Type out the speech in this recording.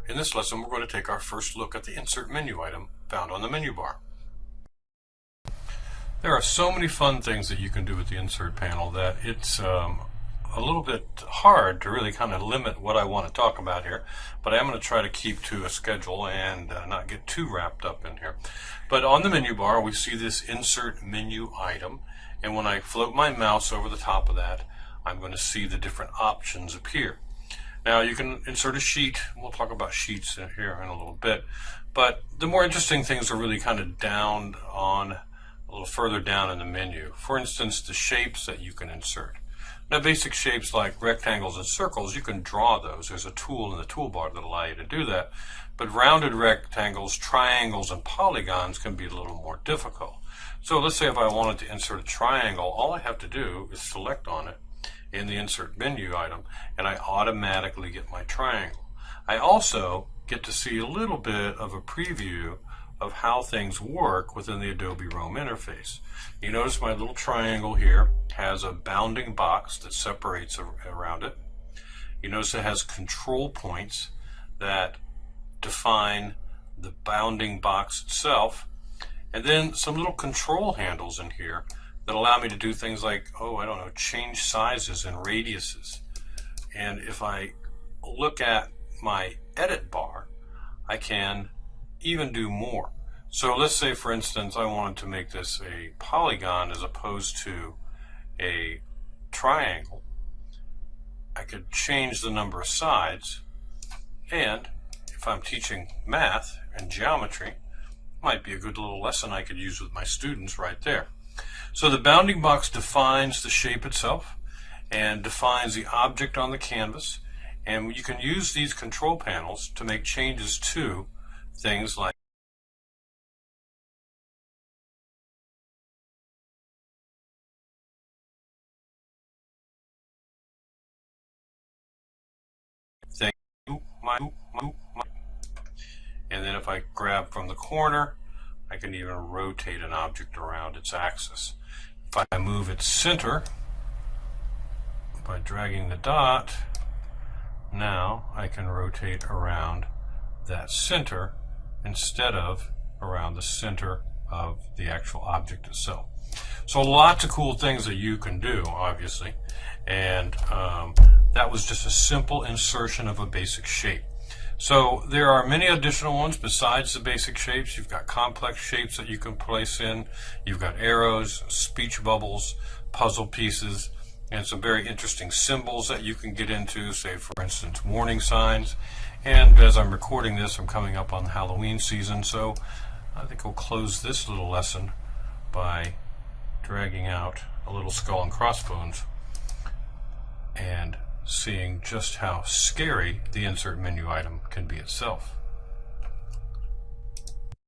In this lesson, we're going to take our first look at the insert menu item found on the menu bar. There are so many fun things that you can do with the insert panel that it's a little bit hard to really kind of limit what I want to talk about here, but I am going to try to keep to a schedule and not get too wrapped up in here. But on the menu bar, we see this insert menu item, and when I float my mouse over the top of that, I'm going to see the different options appear. Now you can insert a sheet. We'll talk about sheets here in a little bit, but the more interesting things are really kind of down on a little further down in the menu. For instance, the shapes that you can insert. Now basic shapes like rectangles and circles, you can draw those. There's a tool in the toolbar that allows you to do that. But rounded rectangles, triangles, and polygons can be a little more difficult. So let's say if I wanted to insert a triangle, all I have to do is select on it in the insert menu item, and I automatically get my triangle. I also get to see a little bit of a preview of how things work within the Adobe Roam interface. You notice my little triangle here has a bounding box that separates around it. You notice it has control points that define the bounding box itself, and then some little control handles in here that allow me to do things like, change sizes and radiuses. And if I look at my edit bar, I can even do more. So let's say, for instance, I wanted to make this a polygon as opposed to a triangle. I could change the number of sides, and if I'm teaching math and geometry, might be a good little lesson I could use with my students right there. So the bounding box defines the shape itself and defines the object on the canvas, and you can use these control panels to make changes to things like and then if I grab from the corner, I can even rotate an object around its axis. If I move its center by dragging the dot, now I can rotate around that center instead of around the center of the actual object itself. So lots of cool things that you can do, obviously, and that was just a simple insertion of a basic shape. So there are many additional ones besides the basic shapes. You've got complex shapes that you can place in. You've got arrows, speech bubbles, puzzle pieces, and some very interesting symbols that you can get into, say for instance warning signs. And as I'm recording this, I'm coming up on the Halloween season, so I think we'll close this little lesson by dragging out a little skull and crossbones and seeing just how scary the insert menu item can be itself.